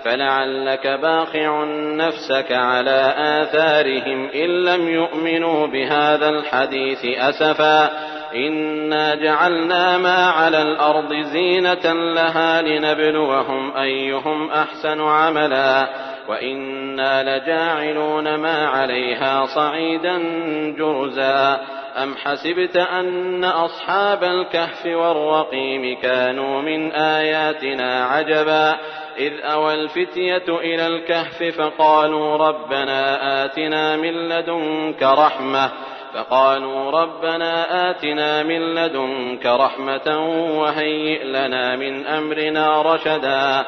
فلعلك باخع نفسك على آثارهم إن لم يؤمنوا بهذا الحديث أسفا إنا جعلنا ما على الأرض زينة لها لنبلوهم أيهم أحسن عملا وإنا لجاعلون ما عليها صعيدا جرزا أم حسبت أن أصحاب الكهف والرقيم كانوا من آياتنا عجبا إذ أوى الفتية إلى الكهف فقالوا ربنا آتنا من لدنك رحمة وهيئ لنا من أمرنا رشدا.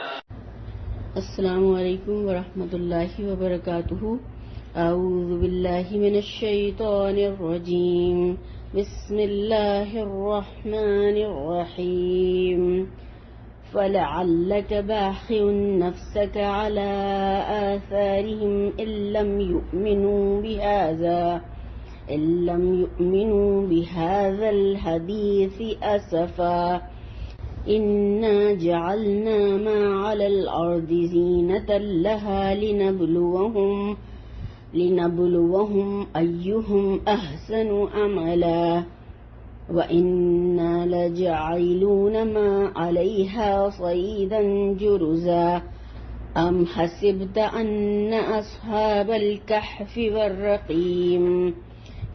السلام علیکم ورحمۃ اللہ وبرکاتہ. اعوذ باللہ من الشیطان الرجیم. بسم اللہ الرحمن الرحیم. فلعلك باخع نفسك على آثارهم إن لم يؤمنوا بهذا الحديث أسفا إنا جعلنا ما على الأرض زينة لها لنبلوهم أيهم أحسن عملا وإنا لجاعلون ما عليها صعيدا جرزا أم حسبت أن أصحاب الكهف والرقيم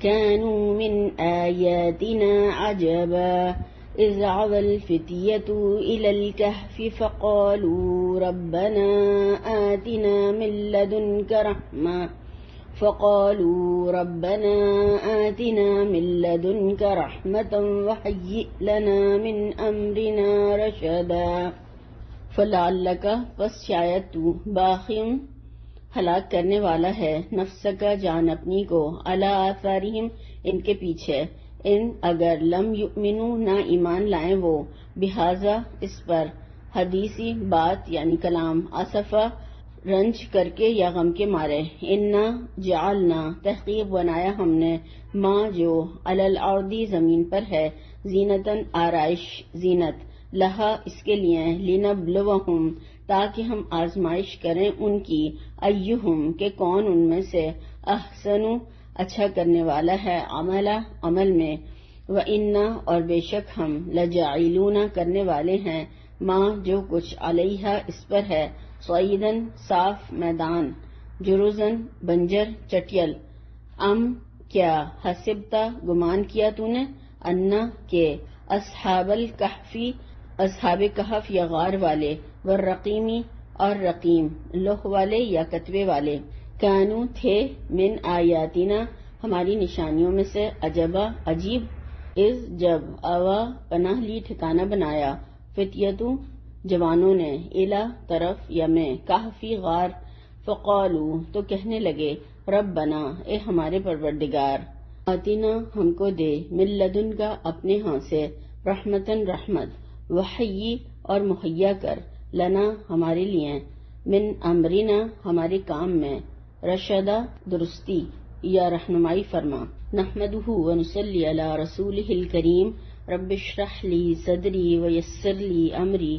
كانوا من آياتنا عجبا إذ أوى الفتية إلى الكهف فقالوا ربنا آتنا من لدنك رحمة وهيئ لنا من أمرنا رشدا. فلعلک پس شاید تو باخع ہلاک کرنے والا ہے نفس کا جان اپنی کو علی آثارہم ان کے پیچھے ان اگر لم یؤمنوا نہ ایمان لائیں وہ بہذا اس پر حدیثی بات یعنی کلام اسفا رنج کر کے یا غم کے مارے. انا جعلنا تحقیق بنایا ہم نے ما جو علی الارض زمین پر ہے زینتاً آرائش زینت لہا اس کے لیے لنبلوہم تاکہ ہم آزمائش کریں ان کی ایہم کہ کون ان میں سے احسن اچھا کرنے والا ہے عمل میں وَإِنَّا اور بے شک ہم لجاعلون کرنے والے ہیں ما جو کچھ علیہا اس پر ہے صعیداً صاف میدان جرزاً بنجر چٹیل ام کیا حسبتا گمان کیا تو نے انا کہ اصحاب الکہفی اصحاب کہف یا غار والے والرقیمی اور رقیم لوح والے یا کتبے والے کانو تھے من آیاتنا ہماری نشانیوں میں سے عجبا عجیب از جب اوا پناہ لی ٹھکانہ بنایا فتیتو جوانوں نے الا طرف یا میں کہفی غار فقالو تو کہنے لگے ربنا اے ہمارے پروردگار آتینا ہم کو دے من لدن کا اپنے ہاں سے رحمتن رحمت وحی اور مہیا کر لنا ہمارے لیے من امرنا ہمارے کام میں رشدا درستی یا رہنمائی فرما. نحمدہ ونصلی علی رسولہ الکریم. رب اشرح لی صدری ویسر لی امری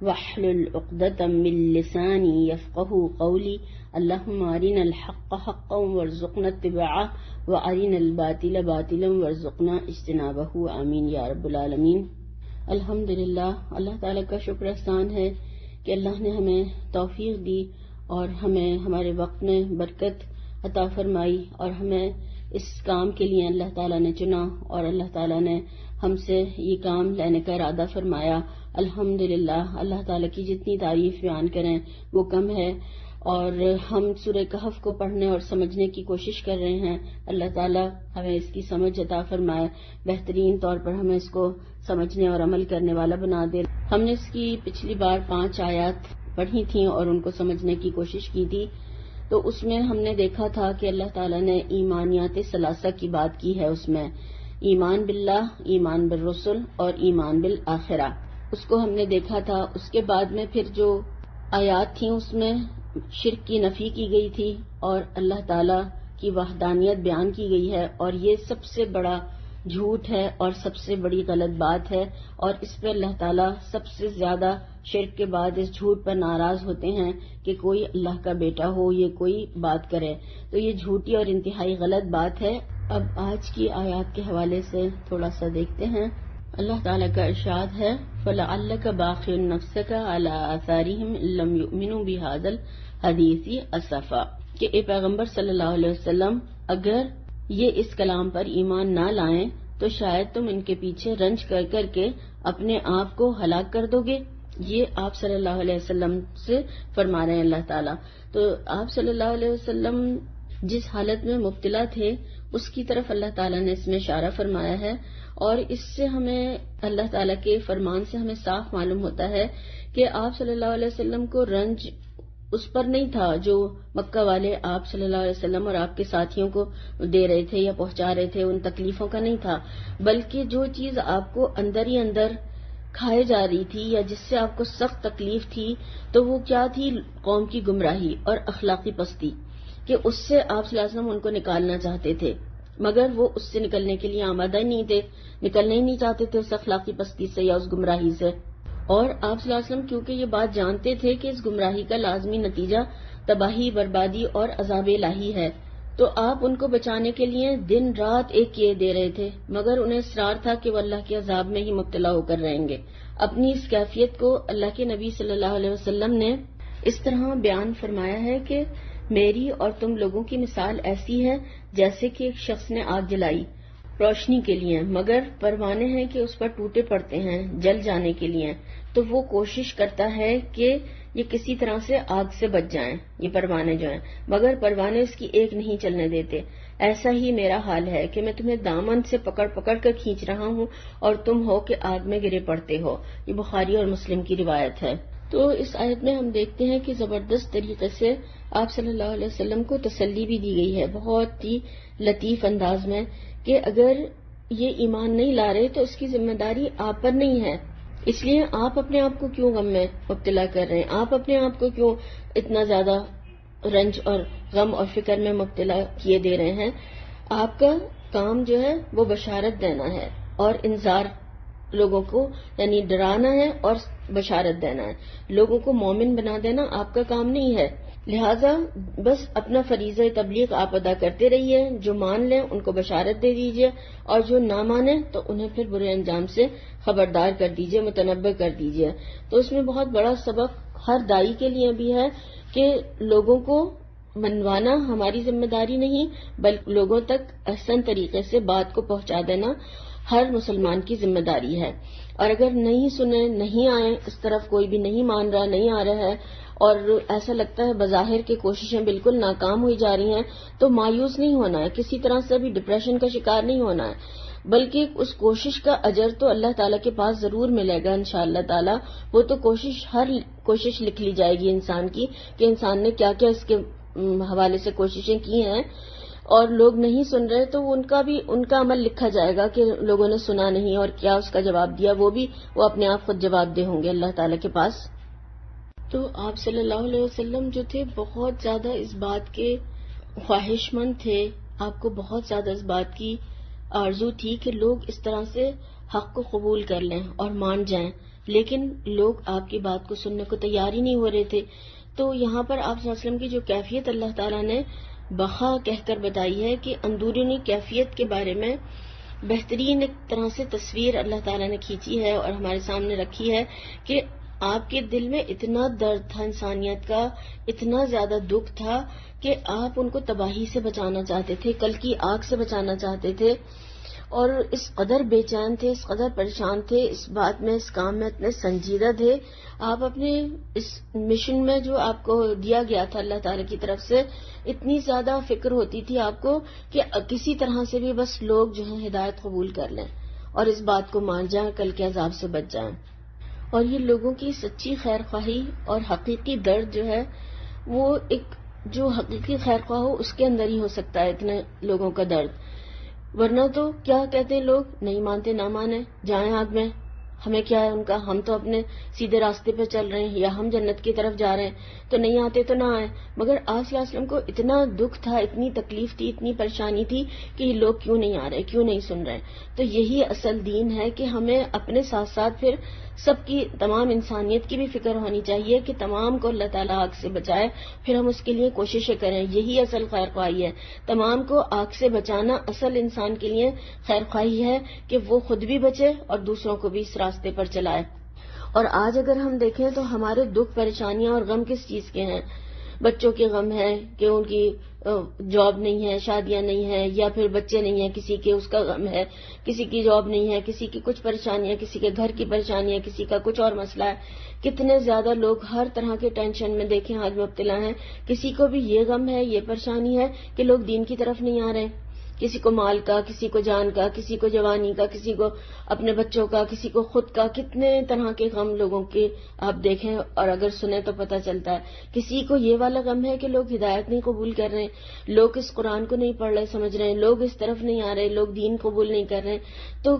واحلل عقدۃ من لسانی یفقہوا قولی. اللہم ارنا الحق حقا وارزقنا اتباعہ وارنا الباطل باطلا وارزقنا اجتنابہ. آمین یا رب العالمین. الحمدللہ اللہ تعالیٰ کا شکر احسان ہے کہ اللہ نے ہمیں توفیق دی اور ہمیں ہمارے وقت میں برکت عطا فرمائی اور ہمیں اس کام کے لیے اللہ تعالیٰ نے چنا اور اللہ تعالیٰ نے ہم سے یہ کام لینے کا ارادہ فرمایا. الحمدللہ اللہ تعالیٰ کی جتنی تعریف بیان کریں وہ کم ہے اور ہم سورہ کہف کو پڑھنے اور سمجھنے کی کوشش کر رہے ہیں. اللہ تعالیٰ ہمیں اس کی سمجھ عطا فرمائے, بہترین طور پر ہمیں اس کو سمجھنے اور عمل کرنے والا بنا دے. ہم نے اس کی پچھلی بار 5 آیات پڑھی تھیں اور ان کو سمجھنے کی کوشش کی تھی. تو اس میں ہم نے دیکھا تھا کہ اللہ تعالیٰ نے ایمانیات ثلاثہ کی بات کی ہے. اس میں ایمان باللہ, ایمان بالرسل اور ایمان بالآخرہ اس کو ہم نے دیکھا تھا. اس کے بعد میں پھر جو آیات تھیں اس میں شرک کی نفی کی گئی تھی اور اللہ تعالیٰ کی وحدانیت بیان کی گئی ہے, اور یہ سب سے بڑا جھوٹ ہے اور سب سے بڑی غلط بات ہے، اور اس پہ اللہ تعالیٰ سب سے زیادہ شرک کے بعد اس جھوٹ پر ناراض ہوتے ہیں کہ کوئی اللہ کا بیٹا ہو، یہ کوئی بات کرے، تو یہ جھوٹی اور انتہائی غلط بات ہے۔ اب آج کی آیات کے حوالے سے تھوڑا سا دیکھتے ہیں۔ اللہ تعالیٰ کا ارشاد ہے فَلَعَلَّكَ بَاخِعٌ نَفْسَكَ عَلَىٰ آثَارِهِمْ إِن لَّمْ يُؤْمِنُوا بِهَٰذَا الْحَدِيثِ أَسَفًا، کہ اے پیغمبر صلی اللہ علیہ وسلم اگر یہ اس کلام پر ایمان نہ لائیں تو شاید تم ان کے پیچھے رنج کر کر کے اپنے آپ کو ہلاک کر دو گے۔ یہ آپ صلی اللہ علیہ وسلم سے فرما رہے ہیں اللہ تعالیٰ۔ تو آپ صلی اللہ علیہ وسلم جس حالت میں مبتلا تھے اس کی طرف اللہ تعالیٰ نے اس میں اشارہ فرمایا ہے، اور اس سے ہمیں اللہ تعالیٰ کے فرمان سے ہمیں صاف معلوم ہوتا ہے کہ آپ صلی اللہ علیہ وسلم کو رنج اس پر نہیں تھا جو مکہ والے آپ صلی اللہ علیہ وسلم اور آپ کے ساتھیوں کو دے رہے تھے یا پہنچا رہے تھے، ان تکلیفوں کا نہیں تھا، بلکہ جو چیز آپ کو اندر ہی اندر کھائے جا رہی تھی یا جس سے آپ کو سخت تکلیف تھی تو وہ کیا تھی؟ قوم کی گمراہی اور اخلاقی پستی، کہ اس سے آپ صلی اللہ علیہ وسلم ان کو نکالنا چاہتے تھے، مگر وہ اس سے نکلنے کے لیے آمادہ نہیں تھے، نکلنا ہی نہیں چاہتے تھے اس اخلاقی پستی سے یا اس گمراہی سے۔ اور آپ صلی اللہ علیہ وسلم کیونکہ یہ بات جانتے تھے کہ اس گمراہی کا لازمی نتیجہ تباہی، بربادی اور عذاب الہی ہے، تو آپ ان کو بچانے کے لیے دن رات ایک کیے دے رہے تھے، مگر انہیں اصرار تھا کہ وہ اللہ کے عذاب میں ہی مبتلا ہو کر رہیں گے۔ اپنی اس کیفیت کو اللہ کے نبی صلی اللہ علیہ وسلم نے اس طرح بیان فرمایا ہے کہ میری اور تم لوگوں کی مثال ایسی ہے جیسے کہ ایک شخص نے آگ جلائی روشنی کے لیے، مگر پروانے ہیں کہ اس پر ٹوٹے پڑتے ہیں جل جانے کے لیے، تو وہ کوشش کرتا ہے کہ یہ کسی طرح سے آگ سے بچ جائیں، یہ پروانے جو ہیں، مگر پروانے اس کی ایک نہیں چلنے دیتے۔ ایسا ہی میرا حال ہے کہ میں تمہیں دامن سے پکڑ پکڑ کر کھینچ رہا ہوں اور تم ہو کہ آگ میں گرے پڑتے ہو۔ یہ بخاری اور مسلم کی روایت ہے۔ تو اس آیت میں ہم دیکھتے ہیں کہ زبردست طریقے سے آپ صلی اللہ علیہ وسلم کو تسلی بھی دی گئی ہے، بہت ہی لطیف انداز میں، کہ اگر یہ ایمان نہیں لا رہے تو اس کی ذمہ داری آپ پر نہیں ہے، اس لیے آپ اپنے آپ کو کیوں غم میں مبتلا کر رہے ہیں، آپ اپنے آپ کو کیوں اتنا زیادہ رنج اور غم اور فکر میں مبتلا کیے دے رہے ہیں۔ آپ کا کام جو ہے وہ بشارت دینا ہے اور انذار، لوگوں کو یعنی ڈرانا ہے اور بشارت دینا ہے، لوگوں کو مومن بنا دینا آپ کا کام نہیں ہے۔ لہذا بس اپنا فریضہ تبلیغ آپ ادا کرتے رہیے، جو مان لیں ان کو بشارت دے دیجیے، اور جو نہ مانیں تو انہیں پھر برے انجام سے خبردار کر دیجیے، متنبہ کر دیجیے۔ تو اس میں بہت بڑا سبق ہر دائی کے لیے بھی ہے کہ لوگوں کو منوانا ہماری ذمہ داری نہیں، بلکہ لوگوں تک احسن طریقے سے بات کو پہنچا دینا ہر مسلمان کی ذمہ داری ہے۔ اور اگر نہیں سنیں، نہیں آئیں، اس طرف کوئی بھی نہیں مان رہا، نہیں آ رہا ہے، اور ایسا لگتا ہے بظاہر کی کوششیں بالکل ناکام ہوئی جا رہی ہیں، تو مایوس نہیں ہونا ہے، کسی طرح سے بھی ڈپریشن کا شکار نہیں ہونا ہے، بلکہ اس کوشش کا اجر تو اللہ تعالیٰ کے پاس ضرور ملے گا انشاءاللہ تعالیٰ۔ وہ تو ہر کوشش لکھ لی جائے گی انسان کی کہ انسان نے کیا کیا اس کے حوالے سے کوششیں کی ہیں، اور لوگ نہیں سن رہے تو ان کا عمل لکھا جائے گا کہ لوگوں نے سنا نہیں اور کیا اس کا جواب دیا، وہ اپنے آپ خود جواب دہ ہوں گے اللہ تعالیٰ کے پاس۔ تو آپ صلی اللہ علیہ وسلم جو تھے بہت زیادہ اس بات کے خواہش مند تھے، آپ کو بہت زیادہ اس بات کی آرزو تھی کہ لوگ اس طرح سے حق کو قبول کر لیں اور مان جائیں، لیکن لوگ آپ کی بات کو سننے کو تیار ہی نہیں ہو رہے تھے۔ تو یہاں پر آپ صلی اللہ علیہ وسلم کی جو کیفیت اللہ تعالیٰ نے بخا کہہ کر بتائی ہے کہ اندرونی کیفیت کے بارے میں بہترین ایک طرح سے تصویر اللہ تعالیٰ نے کھینچی ہے اور ہمارے سامنے رکھی ہے کہ آپ کے دل میں اتنا درد تھا انسانیت کا، اتنا زیادہ دکھ تھا کہ آپ ان کو تباہی سے بچانا چاہتے تھے، کل کی آگ سے بچانا چاہتے تھے، اور اس قدر بے چین تھے، اس قدر پریشان تھے، اس بات میں، اس کام میں اتنے سنجیدہ تھے۔ آپ اپنے اس مشن میں جو آپ کو دیا گیا تھا اللہ تعالی کی طرف سے، اتنی زیادہ فکر ہوتی تھی آپ کو کہ کسی طرح سے بھی بس لوگ جو ہیں ہدایت قبول کر لیں اور اس بات کو مان جائیں، کل کے عذاب سے بچ جائیں۔ اور یہ لوگوں کی سچی خیر خواہی اور حقیقی درد جو ہے وہ ایک جو حقیقی خیر خواہ ہو اس کے اندر ہی ہو سکتا ہے اتنے لوگوں کا درد، ورنہ تو کیا کہتے ہیں لوگ، نہیں مانتے نہ مانیں، جائیں آگ میں، ہمیں کیا ہے ان کا، ہم تو اپنے سیدھے راستے پہ چل رہے ہیں، یا ہم جنت کی طرف جا رہے ہیں، تو نہیں آتے تو نہ آئے. مگر آپ صلی اللہ علیہ وسلم کو اتنا دکھ تھا، اتنی تکلیف تھی، اتنی پریشانی تھی کہ یہ لوگ کیوں نہیں آ رہے، کیوں نہیں سن رہے. تو یہی اصل دین ہے کہ ہمیں اپنے ساتھ ساتھ پھر سب کی، تمام انسانیت کی بھی فکر ہونی چاہیے کہ تمام کو اللہ تعالیٰ آگ سے بچائے، پھر ہم اس کے لیے کوششیں کریں. یہی اصل خیر خواہی ہے، تمام کو آگ سے بچانا اصل انسان کے لیے خیر خواہی ہے کہ وہ خود بھی بچے اور دوسروں کو بھی اس راستے پر چلائے. اور آج اگر ہم دیکھیں تو ہمارے دکھ، پریشانیاں اور غم کس چیز کے ہیں؟ بچوں کے غم ہے کہ ان کی جاب نہیں ہے، شادیاں نہیں ہیں، یا پھر بچے نہیں ہیں کسی کے، اس کا غم ہے. کسی کی جاب نہیں ہے، کسی کی کچھ پریشانیاں، کسی کے گھر کی پریشانیاں، کسی کا کچھ اور مسئلہ ہے. کتنے زیادہ لوگ ہر طرح کے ٹینشن میں دیکھیں آج مبتلا ہیں. کسی کو بھی یہ غم ہے، یہ پریشانی ہے کہ لوگ دین کی طرف نہیں آ رہے. کسی کو مال کا، کسی کو جان کا، کسی کو جوانی کا، کسی کو اپنے بچوں کا، کسی کو خود کا. کتنے طرح کے غم لوگوں کے آپ دیکھیں اور اگر سنیں تو پتہ چلتا ہے. کسی کو یہ والا غم ہے کہ لوگ ہدایت نہیں قبول کر رہے ہیں، لوگ اس قرآن کو نہیں پڑھ رہے سمجھ رہے ہیں، لوگ اس طرف نہیں آ رہے، لوگ دین قبول نہیں کر رہے ہیں. تو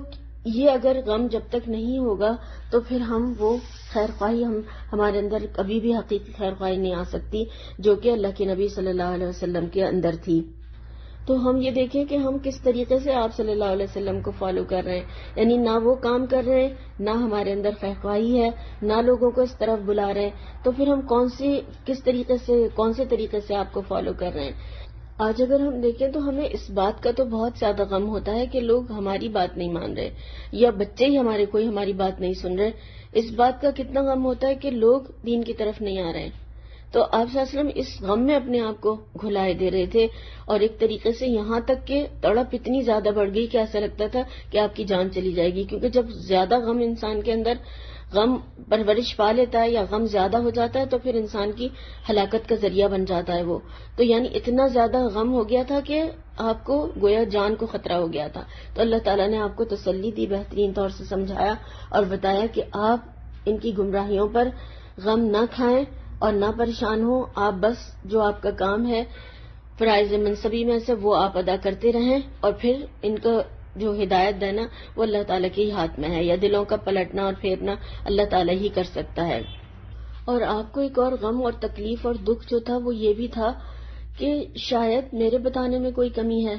یہ اگر غم جب تک نہیں ہوگا تو پھر ہم وہ خیر خواہی، ہمارے اندر کبھی بھی حقیقی خیر خواہی نہیں آ سکتی جو کہ اللہ کے نبی صلی اللہ علیہ وسلم کے اندر تھی. تو ہم یہ دیکھیں کہ ہم کس طریقے سے آپ صلی اللہ علیہ وسلم کو فالو کر رہے ہیں، یعنی نہ وہ کام کر رہے ہیں، نہ ہمارے اندر خیر خواہی ہے، نہ لوگوں کو اس طرف بلا رہے ہیں. تو پھر ہم کون سے طریقے سے آپ کو فالو کر رہے ہیں؟ آج اگر ہم دیکھیں تو ہمیں اس بات کا تو بہت زیادہ غم ہوتا ہے کہ لوگ ہماری بات نہیں مان رہے، یا بچے ہی ہمارے کوئی ہماری بات نہیں سن رہے. اس بات کا کتنا غم ہوتا ہے کہ لوگ دین کی طرف نہیں آ رہے ہیں. تو آپ صلی اللہ علیہ وسلم اس غم میں اپنے آپ کو گھلائے دے رہے تھے، اور ایک طریقے سے یہاں تک کہ تڑپ اتنی زیادہ بڑھ گئی کہ ایسا لگتا تھا کہ آپ کی جان چلی جائے گی. کیونکہ جب زیادہ غم انسان کے اندر غم پرورش پا لیتا ہے یا غم زیادہ ہو جاتا ہے تو پھر انسان کی ہلاکت کا ذریعہ بن جاتا ہے وہ. تو یعنی اتنا زیادہ غم ہو گیا تھا کہ آپ کو گویا جان کو خطرہ ہو گیا تھا. تو اللہ تعالیٰ نے آپ کو تسلی دی، بہترین طور سے سمجھایا اور بتایا کہ آپ ان کی گمراہیوں پر غم نہ کھائیں اور نہ پریشان ہوں. آپ بس جو آپ کا کام ہے فرائض منصبی میں سے وہ آپ ادا کرتے رہیں، اور پھر ان کو جو ہدایت دینا وہ اللہ تعالیٰ کے ہی ہاتھ میں ہے، یا دلوں کا پلٹنا اور پھیرنا اللہ تعالیٰ ہی کر سکتا ہے. اور آپ کو ایک اور غم اور تکلیف اور دکھ جو تھا وہ یہ بھی تھا کہ شاید میرے بتانے میں کوئی کمی ہے،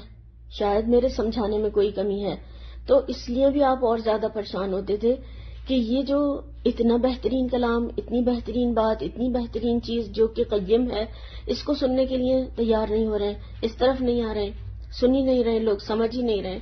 شاید میرے سمجھانے میں کوئی کمی ہے. تو اس لیے بھی آپ اور زیادہ پریشان ہوتے تھے کہ یہ جو اتنا بہترین کلام، اتنی بہترین بات، اتنی بہترین چیز جو کہ قیم ہے، اس کو سننے کے لیے تیار نہیں ہو رہے، اس طرف نہیں آ رہے، سن ہی نہیں رہے، لوگ سمجھ ہی نہیں رہے.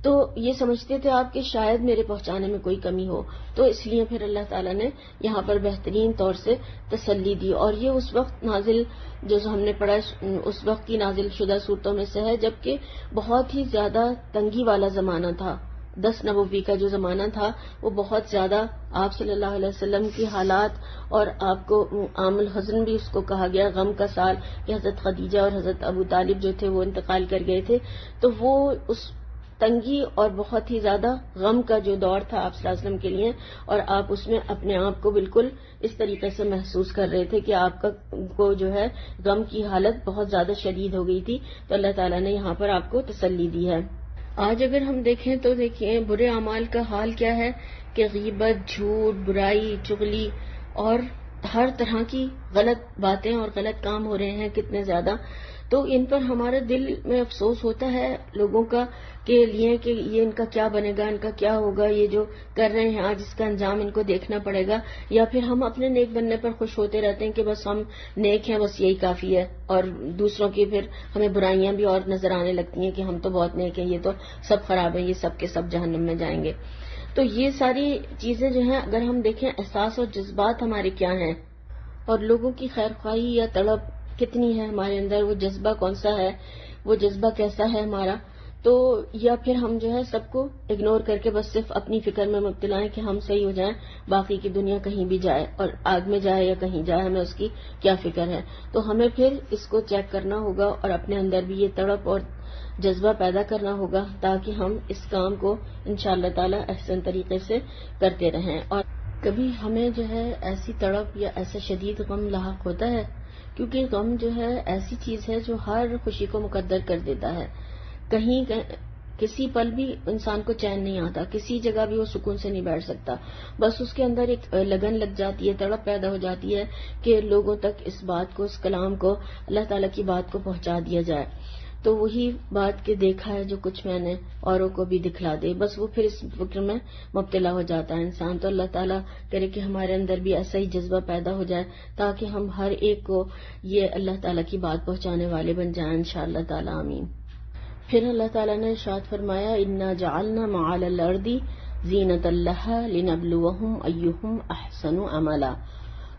تو یہ سمجھتے تھے آپ کہ شاید میرے پہنچانے میں کوئی کمی ہو. تو اس لیے پھر اللہ تعالیٰ نے یہاں پر بہترین طور سے تسلی دی. اور یہ اس وقت نازل، جو ہم نے پڑھا اس وقت کی نازل شدہ صورتوں میں سے ہے جبکہ بہت ہی زیادہ تنگی والا زمانہ تھا. 10 نبوی کا جو زمانہ تھا وہ بہت زیادہ، آپ صلی اللہ علیہ وسلم کی حالات، اور آپ کو عام الحزن بھی اس کو کہا گیا، غم کا سال، کہ حضرت خدیجہ اور حضرت ابو طالب جو تھے وہ انتقال کر گئے تھے. تو وہ اس تنگی اور بہت ہی زیادہ غم کا جو دور تھا آپ صلی اللہ علیہ وسلم کے لیے، اور آپ اس میں اپنے آپ کو بالکل اس طریقے سے محسوس کر رہے تھے کہ آپ کو جو ہے غم کی حالت بہت زیادہ شدید ہو گئی تھی. تو اللہ تعالیٰ نے یہاں پر آپ کو تسلی دی ہے. آج اگر ہم دیکھیں تو دیکھیں برے اعمال کا حال کیا ہے کہ غیبت، جھوٹ، برائی، چغلی اور ہر طرح کی غلط باتیں اور غلط کام ہو رہے ہیں کتنے زیادہ. تو ان پر ہمارے دل میں افسوس ہوتا ہے لوگوں کا کے لیے کہ یہ ان کا کیا بنے گا، ان کا کیا ہوگا، یہ جو کر رہے ہیں آج اس کا انجام ان کو دیکھنا پڑے گا. یا پھر ہم اپنے نیک بننے پر خوش ہوتے رہتے ہیں کہ بس ہم نیک ہیں، بس یہی کافی ہے، اور دوسروں کی پھر ہمیں برائیاں بھی اور نظر آنے لگتی ہیں کہ ہم تو بہت نیک ہیں، یہ تو سب خراب ہیں، یہ سب کے سب جہنم میں جائیں گے. تو یہ ساری چیزیں جو ہیں اگر ہم دیکھیں احساس اور جذبات ہمارے کیا ہیں، اور لوگوں کی خیر خواہی یا طلب کتنی ہے ہمارے اندر، وہ جذبہ کون سا ہے، وہ جذبہ کیسا ہے ہمارا. تو یا پھر ہم جو ہے سب کو اگنور کر کے بس صرف اپنی فکر میں مبتلا ہیں کہ ہم صحیح ہو جائیں، باقی کی دنیا کہیں بھی جائے اور آگ میں جائے یا کہیں جائے، ہمیں اس کی کیا فکر ہے. تو ہمیں پھر اس کو چیک کرنا ہوگا اور اپنے اندر بھی یہ تڑپ اور جذبہ پیدا کرنا ہوگا تاکہ ہم اس کام کو انشاءاللہ تعالی احسن طریقے سے کرتے رہیں. اور کبھی ہمیں جو ہے ایسی تڑپ یا ایسا شدید غم لاحق ہوتا ہے، کیونکہ غم جو ہے ایسی چیز ہے جو ہر خوشی کو مقدر کر دیتا ہے. کہیں کسی پل بھی انسان کو چین نہیں آتا، کسی جگہ بھی وہ سکون سے نہیں بیٹھ سکتا. بس اس کے اندر ایک لگن لگ جاتی ہے، تڑپ پیدا ہو جاتی ہے کہ لوگوں تک اس بات کو، اس کلام کو، اللہ تعالیٰ کی بات کو پہنچا دیا جائے. تو وہی بات کہ دیکھا ہے جو کچھ میں نے اوروں کو بھی دکھلا دے، بس وہ پھر اس فکر میں مبتلا ہو جاتا ہے انسان. تو اللہ تعالیٰ کرے کہ ہمارے اندر بھی ایسا ہی جذبہ پیدا ہو جائے تاکہ ہم ہر ایک کو یہ اللہ تعالیٰ کی بات پہنچانے والے بن جائیں انشاءاللہ تعالیٰ. آمین. پھر اللہ تعالیٰ نے ارشاد فرمایا انا جعلنا ما علی الارض زینۃ لہا لنبلوہم ایہم احسن عملا.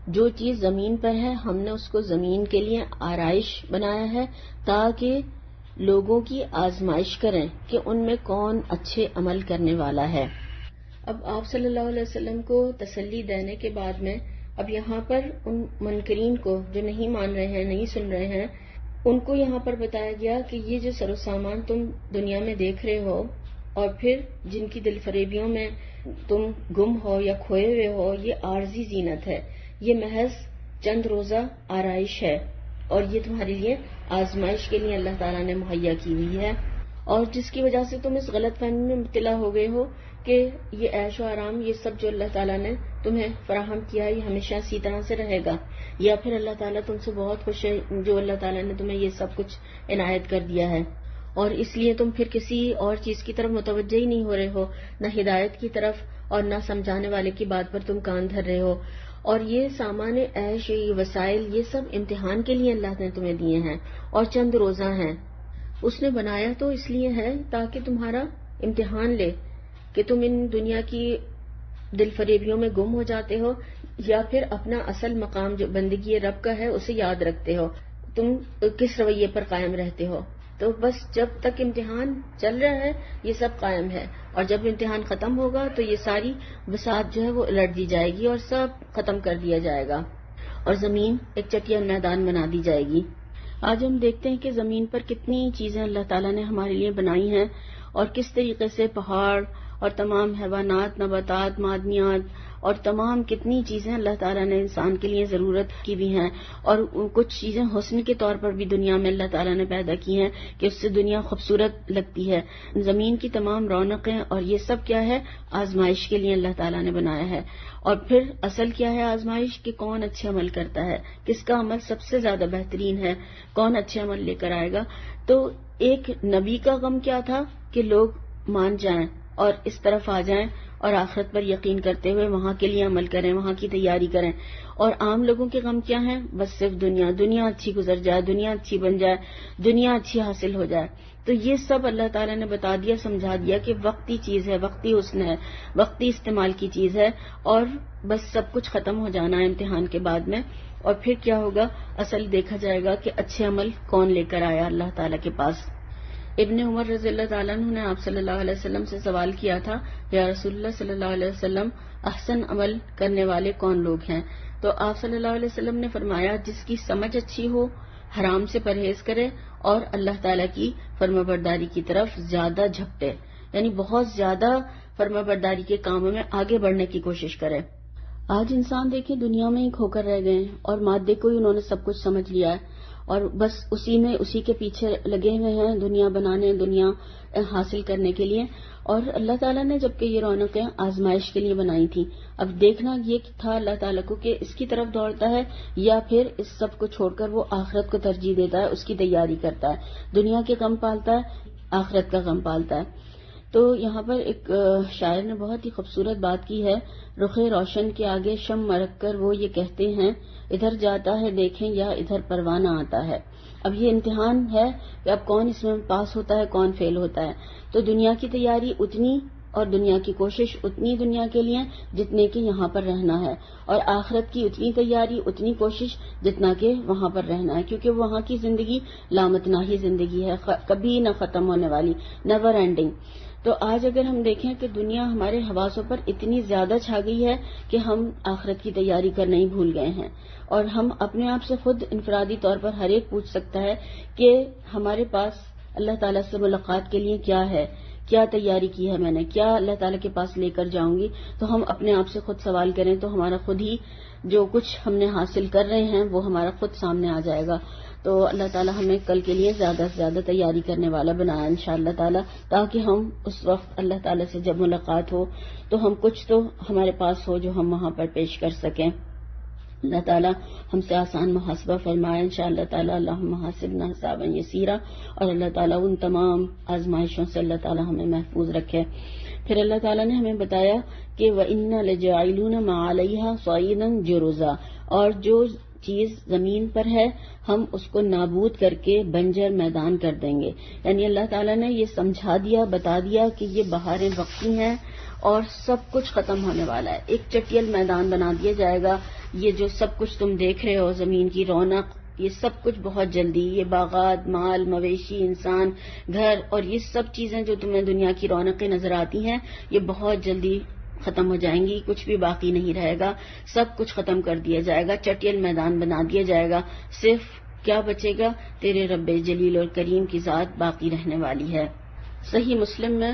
جو چیز زمین پر ہے ہم نے اس کو زمین کے لیے آرائش بنایا ہے تاکہ لوگوں کی آزمائش کریں کہ ان میں کون اچھے عمل کرنے والا ہے. اب آپ صلی اللہ علیہ وسلم کو تسلی دینے کے بعد میں اب یہاں پر ان منکرین کو جو نہیں مان رہے ہیں، نہیں سن رہے ہیں، ان کو یہاں پر بتایا گیا کہ یہ جو سر و سامان تم دنیا میں دیکھ رہے ہو اور پھر جن کی دل فریبیوں میں تم گم ہو یا کھوئے ہوئے ہو، یہ عارضی زینت ہے، یہ محض چند روزہ آرائش ہے اور یہ تمہارے لیے آزمائش کے لیے اللہ تعالیٰ نے مہیا کی ہوئی ہے، اور جس کی وجہ سے تم اس غلط فہمی میں مبتلا ہو گئے ہو کہ یہ عیش و آرام، یہ سب جو اللہ تعالیٰ نے تمہیں فراہم کیا ہے یہ ہمیشہ اسی طرح سے رہے گا، یا پھر اللہ تعالیٰ تم سے بہت خوش ہے جو اللہ تعالیٰ نے تمہیں یہ سب کچھ عنایت کر دیا ہے، اور اس لیے تم پھر کسی اور چیز کی طرف متوجہ ہی نہیں ہو رہے ہو، نہ ہدایت کی طرف اور نہ سمجھانے والے کی بات پر تم کان دھر رہے ہو. اور یہ سامان عیش، یہ وسائل، یہ سب امتحان کے لیے اللہ نے تمہیں دیے ہیں اور چند روزہ ہیں. اس نے بنایا تو اس لیے ہے تاکہ تمہارا امتحان لے کہ تم ان دنیا کی دل فریبیوں میں گم ہو جاتے ہو یا پھر اپنا اصل مقام جو بندگی رب کا ہے اسے یاد رکھتے ہو، تم کس رویے پر قائم رہتے ہو. تو بس جب تک امتحان چل رہا ہے یہ سب قائم ہے، اور جب امتحان ختم ہوگا تو یہ ساری بساط جو ہے وہ الٹ دی جائے گی اور سب ختم کر دیا جائے گا اور زمین ایک چٹیا میدان بنا دی جائے گی. آج ہم دیکھتے ہیں کہ زمین پر کتنی چیزیں اللہ تعالیٰ نے ہمارے لیے بنائی ہیں اور کس طریقے سے پہاڑ اور تمام حیوانات، نباتات، معدنیات اور تمام کتنی چیزیں اللہ تعالیٰ نے انسان کے لیے ضرورت کی بھی ہیں، اور کچھ چیزیں حسن کے طور پر بھی دنیا میں اللہ تعالیٰ نے پیدا کی ہیں کہ اس سے دنیا خوبصورت لگتی ہے. زمین کی تمام رونقیں اور یہ سب کیا ہے؟ آزمائش کے لیے اللہ تعالیٰ نے بنایا ہے. اور پھر اصل کیا ہے آزمائش؟ کہ کون اچھے عمل کرتا ہے، کس کا عمل سب سے زیادہ بہترین ہے، کون اچھے عمل لے کر آئے گا. تو ایک نبی کا غم کیا تھا کہ لوگ مان جائیں اور اس طرف آ جائیں اور آخرت پر یقین کرتے ہوئے وہاں کے لیے عمل کریں، وہاں کی تیاری کریں. اور عام لوگوں کے غم کیا ہیں؟ بس صرف دنیا اچھی گزر جائے، دنیا اچھی بن جائے، دنیا اچھی حاصل ہو جائے. تو یہ سب اللہ تعالیٰ نے بتا دیا، سمجھا دیا کہ وقتی چیز ہے، وقتی حسن ہے، وقتی استعمال کی چیز ہے، اور بس سب کچھ ختم ہو جانا ہے امتحان کے بعد میں. اور پھر کیا ہوگا؟ اصل دیکھا جائے گا کہ اچھے عمل کون لے کر آیا اللہ تعالیٰ کے پاس. ابن عمر رضی اللہ تعالیٰ عنہ نے آپ صلی اللہ علیہ وسلم سے سوال کیا تھا، یا رسول اللہ صلی اللہ علیہ وسلم احسن عمل کرنے والے کون لوگ ہیں؟ تو آپ صلی اللہ علیہ وسلم نے فرمایا جس کی سمجھ اچھی ہو، حرام سے پرہیز کرے اور اللہ تعالیٰ کی فرمانبرداری کی طرف زیادہ جھپٹے، یعنی بہت زیادہ فرمانبرداری کے کاموں میں آگے بڑھنے کی کوشش کرے. آج انسان دیکھیں دنیا میں ہی کھو کر رہ گئے ہیں اور مادے کو ہی انہوں نے سب کچھ سمجھ لیا ہے اور بس اسی کے پیچھے لگے ہوئے ہیں، دنیا بنانے، دنیا حاصل کرنے کے لیے. اور اللہ تعالیٰ نے جبکہ یہ رونقیں آزمائش کے لیے بنائی تھی، اب دیکھنا یہ تھا اللہ تعالیٰ کو کہ اس کی طرف دوڑتا ہے یا پھر اس سب کو چھوڑ کر وہ آخرت کو ترجیح دیتا ہے، اس کی تیاری کرتا ہے، دنیا کے غم پالتا ہے، آخرت کا غم پالتا ہے. تو یہاں پر ایک شاعر نے بہت ہی خوبصورت بات کی ہے، رخ روشن کے آگے شمع رکھ کر وہ یہ کہتے ہیں، ادھر جاتا ہے دیکھیں یا ادھر پروانہ آتا ہے. اب یہ امتحان ہے کہ اب کون اس میں پاس ہوتا ہے، کون فیل ہوتا ہے. تو دنیا کی تیاری اتنی اور دنیا کی کوشش اتنی دنیا کے لیے جتنے کہ یہاں پر رہنا ہے، اور آخرت کی اتنی تیاری اتنی کوشش جتنا کہ وہاں پر رہنا ہے، کیونکہ وہاں کی زندگی لامتناہی زندگی ہے، کبھی نہ ختم ہونے والی، نیور اینڈنگ. تو آج اگر ہم دیکھیں کہ دنیا ہمارے حواسوں پر اتنی زیادہ چھا گئی ہے کہ ہم آخرت کی تیاری کرنا ہی بھول گئے ہیں، اور ہم اپنے آپ سے خود انفرادی طور پر ہر ایک پوچھ سکتا ہے کہ ہمارے پاس اللہ تعالیٰ سے ملاقات کے لیے کیا ہے، کیا تیاری کی ہے میں نے، کیا اللہ تعالیٰ کے پاس لے کر جاؤں گی. تو ہم اپنے آپ سے خود سوال کریں تو ہمارا خود ہی جو کچھ ہم نے حاصل کر رہے ہیں وہ ہمارا خود سامنے آ جائے گا. تو اللہ تعالیٰ ہمیں کل کے لیے زیادہ سے زیادہ تیاری کرنے والا بنایا انشاءاللہ تعالیٰ، تاکہ ہم اس وقت اللہ تعالیٰ سے جب ملاقات ہو تو ہم کچھ تو ہمارے پاس ہو جو ہم وہاں پر پیش کر سکیں۔ اللہ تعالیٰ ہم سے آسان محاسبہ فرمائے انشاءاللہ تعالیٰ، اللہم حاسبنا حسابا یسیرا، اور اللہ تعالیٰ ان تمام آزمائشوں سے اللہ تعالیٰ ہمیں محفوظ رکھے۔ پھر اللہ تعالیٰ نے ہمیں بتایا کہ وَإِنَّا لَجَاعِلُونَ مَا عَلَيْهَا صَعِيدًا جُرُزًا، اور جو چیز زمین پر ہے ہم اس کو نابود کر کے بنجر میدان کر دیں گے۔ یعنی اللہ تعالیٰ نے یہ سمجھا دیا، بتا دیا کہ یہ بہاریں وقتی ہیں اور سب کچھ ختم ہونے والا ہے، ایک چٹیل میدان بنا دیا جائے گا۔ یہ جو سب کچھ تم دیکھ رہے ہو، زمین کی رونق، یہ سب کچھ بہت جلدی، یہ باغات، مال، مویشی، انسان، گھر اور یہ سب چیزیں جو تمہیں دنیا کی رونقیں نظر آتی ہیں، یہ بہت جلدی ختم ہو جائیں گی، کچھ بھی باقی نہیں رہے گا، سب کچھ ختم کر دیا جائے گا، چٹیل میدان بنا دیا جائے گا، صرف کیا بچے گا؟ تیرے رب جلیل اور کریم کی ذات باقی رہنے والی ہے۔ صحیح مسلم میں